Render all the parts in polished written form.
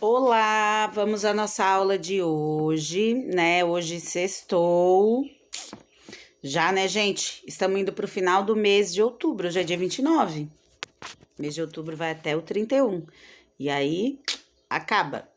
Olá, vamos à nossa aula de hoje, né? Hoje sextou. Já, né, gente? Estamos indo para o final do mês de outubro, hoje é dia 29. Mês de outubro vai até o 31. E aí, acaba.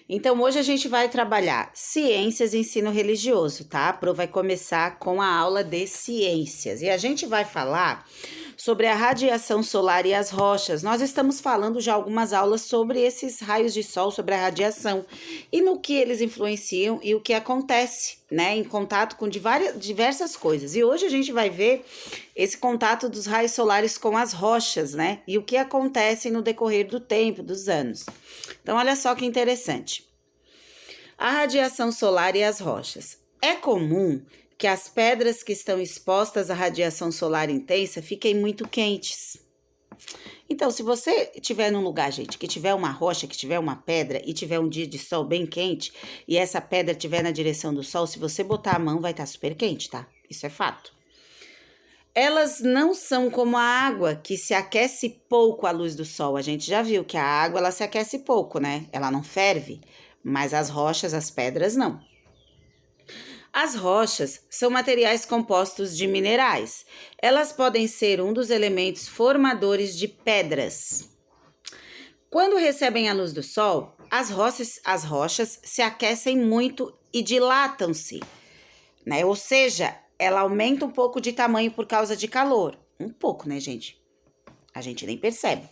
Então, hoje a gente vai trabalhar ciências e ensino religioso, tá? A Pro vai começar com a aula de ciências. E a gente vai falar sobre a radiação solar e as rochas. Nós estamos falando já algumas aulas sobre esses raios de sol, sobre a radiação e no que eles influenciam e o que acontece, né, em contato com diversas coisas. E hoje a gente vai ver esse contato dos raios solares com as rochas, né, e o que acontece no decorrer do tempo, dos anos. Então, olha só que interessante. A radiação solar e as rochas. É comum que as pedras que estão expostas à radiação solar intensa fiquem muito quentes. Então, se você estiver num lugar, gente, que tiver uma rocha, que tiver uma pedra e tiver um dia de sol bem quente e essa pedra estiver na direção do sol, se você botar a mão, vai estar super quente, tá? Isso é fato. Elas não são como a água, que se aquece pouco à luz do sol. A gente já viu que a água, ela se aquece pouco, né? Ela não ferve, mas as rochas, as pedras, não. As rochas são materiais compostos de minerais. Elas podem ser um dos elementos formadores de pedras. Quando recebem a luz do sol, as rochas se aquecem muito e dilatam-se, né? Ou seja, ela aumenta um pouco de tamanho por causa de calor. Um pouco, né, gente? A gente nem percebe.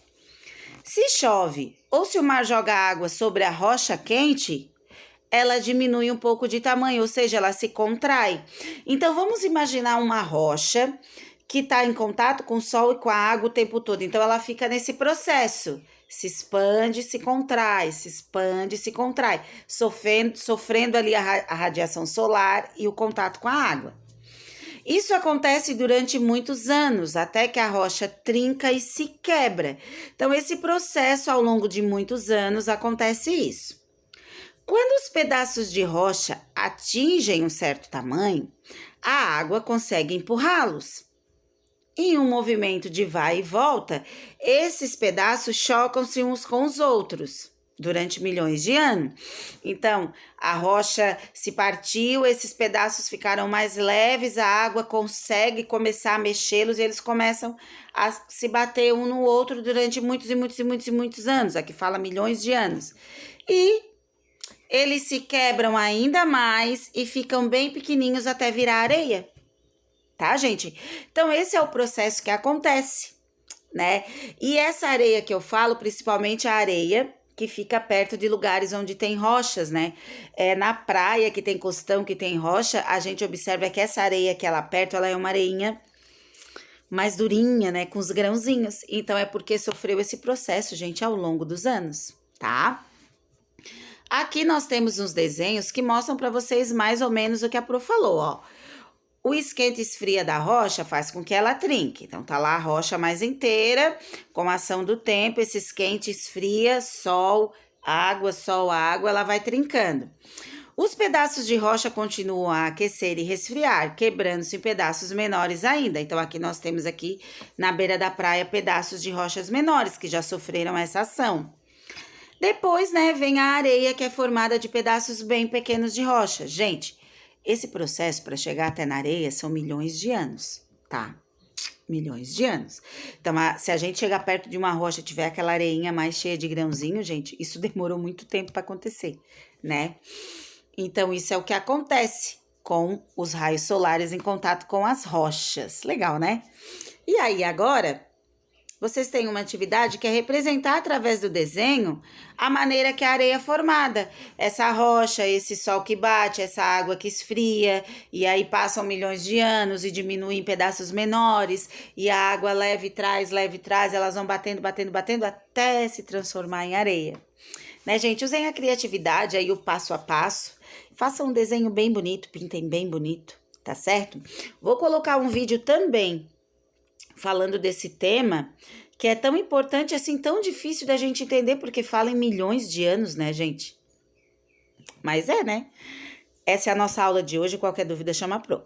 Se chove ou se o mar joga água sobre a rocha quente, ela diminui um pouco de tamanho, ou seja, ela se contrai. Então, vamos imaginar uma rocha que está em contato com o sol e com a água o tempo todo. Então, ela fica nesse processo. Se expande, se contrai, se expande, se contrai. Sofrendo ali a radiação solar e o contato com a água. Isso acontece durante muitos anos, até que a rocha trinca e se quebra. Então, esse processo, ao longo de muitos anos, acontece isso. Quando os pedaços de rocha atingem um certo tamanho, a água consegue empurrá-los. Em um movimento de vai e volta, esses pedaços chocam-se uns com os outros durante milhões de anos. Então, a rocha se partiu, esses pedaços ficaram mais leves, a água consegue começar a mexê-los e eles começam a se bater um no outro durante muitos anos. Aqui fala milhões de anos. E eles se quebram ainda mais e ficam bem pequenininhos até virar areia. Tá, gente? Então, esse é o processo que acontece, né? E essa areia que eu falo, principalmente a areia que fica perto de lugares onde tem rochas, né? Na praia que tem costão, que tem rocha, a gente observa que essa areia que é lá perto, ela é uma areinha mais durinha, né? Com os grãozinhos. Então, é porque sofreu esse processo, gente, ao longo dos anos, tá? Aqui nós temos uns desenhos que mostram para vocês mais ou menos o que a Pro falou, ó. O esquenta e esfria da rocha faz com que ela trinque. Então, tá lá a rocha mais inteira, com a ação do tempo, esse esquenta e esfria, sol, água, ela vai trincando. Os pedaços de rocha continuam a aquecer e resfriar, quebrando-se em pedaços menores ainda. Então, aqui nós temos aqui, na beira da praia, pedaços de rochas menores, que já sofreram essa ação. Depois, né, vem a areia, que é formada de pedaços bem pequenos de rocha. Gente, esse processo para chegar até na areia são milhões de anos, tá? Milhões de anos. Então, se a gente chegar perto de uma rocha e tiver aquela areinha mais cheia de grãozinho, gente, isso demorou muito tempo para acontecer, né? Então, isso é o que acontece com os raios solares em contato com as rochas. Legal, né? E aí, agora, vocês têm uma atividade que é representar através do desenho a maneira que a areia é formada. Essa rocha, esse sol que bate, essa água que esfria, e aí passam milhões de anos e diminuem em pedaços menores, e a água leve traz, elas vão batendo até se transformar em areia. Né, gente? Usem a criatividade aí, o passo a passo. Façam um desenho bem bonito, pintem bem bonito, tá certo? Vou colocar um vídeo também falando desse tema, que é tão importante, assim, tão difícil da gente entender, porque fala em milhões de anos, né, gente? Mas né? Essa é a nossa aula de hoje, qualquer dúvida chama a Pro.